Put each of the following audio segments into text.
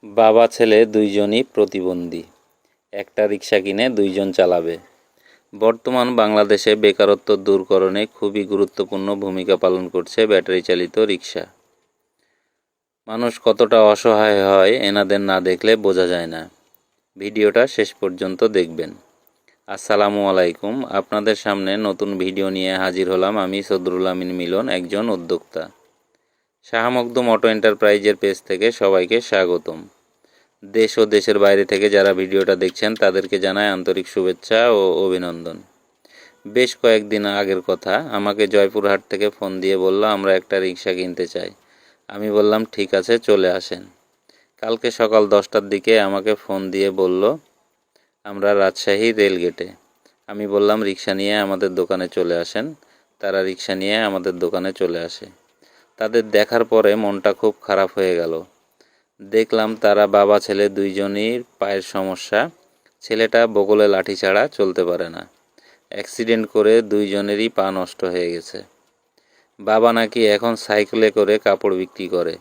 বাবা ছেলে দুইজনই প্রতিবন্ধী, একটা রিক্সা কিনে দুইজন চালাবে। বর্তমান বাংলাদেশে বেকারত্ব দূরকরণে খুবই গুরুত্বপূর্ণ ভূমিকা পালন করছে ব্যাটারি চালিত রিক্সা। মানুষ কতটা অসহায় হয় এনাদের না দেখলে বোঝা যায় না। ভিডিওটা শেষ পর্যন্ত দেখবেন। আসসালামু আলাইকুম, আপনাদের সামনে নতুন ভিডিও নিয়ে হাজির হলাম আমি সদরুল আমিন মিলন, একজন উদ্যোক্তা। শাহ মখদুম অটো এন্টারপ্রাইজের পেজ থেকে সবাইকে স্বাগতম। দেশ ও দেশের বাইরে থেকে যারা ভিডিওটা দেখছেন তাদেরকে জানাই আন্তরিক শুভেচ্ছা ও অভিনন্দন। বেশ কয়েকদিন আগের কথা, আমাকে জয়পুরহাট থেকে ফোন দিয়ে বলল আমরা একটা রিক্সা কিনতে চাই। আমি বললাম ঠিক আছে, চলে আসেন। কালকে সকাল 10টার দিকে আমাকে ফোন দিয়ে বলল আমরা রাজশাহী রেলগেটে। আমি বললাম রিক্সা নিয়ে আমাদের দোকানে চলে আসেন। তারা রিক্সা নিয়ে আমাদের দোকানে চলে আসে। তাদের দেখার পরে মনটা খুব খারাপ হয়ে গেল। দেখলাম তারা বাবা ছেলে দুইজনই পায়ের সমস্যা। ছেলেটা বগলে লাঠি ছাড়া চলতে পারে না। অ্যাক্সিডেন্ট করে দুইজনেরই পা নষ্ট হয়ে গেছে। বাবা নাকি এখন সাইকেলে করে কাপড় বিক্রি করে,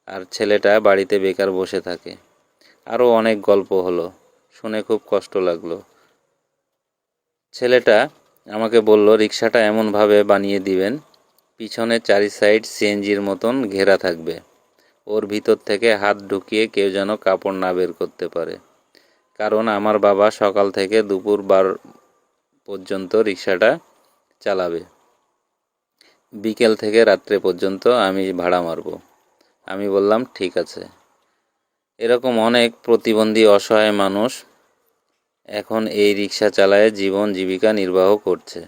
আর ছেলেটা বাড়িতে বেকার বসে থাকে। আরও অনেক গল্প হলো, শুনে খুব কষ্ট লাগলো। ছেলেটা আমাকে বলল রিক্সাটা এমনভাবে বানিয়ে দিবেন, পিছনে চারি সাইড সিএনজির মতন ঘেরা থাকবে, ওর ভিতর থেকে হাত ঢুকিয়ে কেউ যেন কাপড় না বের করতে পারে। কারণ আমার বাবা সকাল থেকে দুপুর 12 পর্যন্ত রিক্সাটা চালাবে, বিকেল থেকে রাত্রে পর্যন্ত আমি ভাড়া মারব। আমি বললাম ঠিক আছে। এরকম অনেক প্রতিবন্ধী অসহায় মানুষ এখন এই রিক্সা চালায় জীবন জীবিকা নির্বাহ করছে।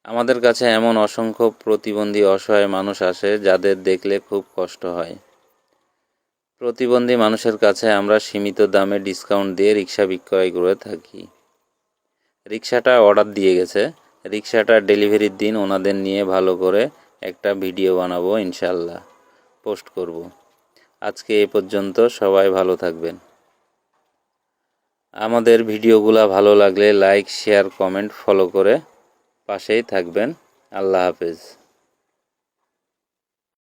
আমাদের কাছে এমন অসংখ্য প্রতিবন্ধী অসহায় মানুষ আসে যাদের দেখলে খুব কষ্ট হয়। প্রতিবন্ধী মানুষের কাছে আমরা সীমিত দামে ডিসকাউন্ট দিয়ে রিক্সা বিক্রয় করে থাকি। রিক্সাটা অর্ডার দিয়ে গেছে, রিক্সাটা ডেলিভারির দিন ওনাদের নিয়ে ভালো করে একটা ভিডিও বানাবো, ইনশাল্লাহ পোস্ট করব। আজকে এ পর্যন্ত, সবাই ভালো থাকবেন। আমাদের ভিডিওগুলো ভালো লাগলে লাইক, শেয়ার, কমেন্ট, ফলো করে পাশেই থাকবেন। আল্লাহ হাফেজ।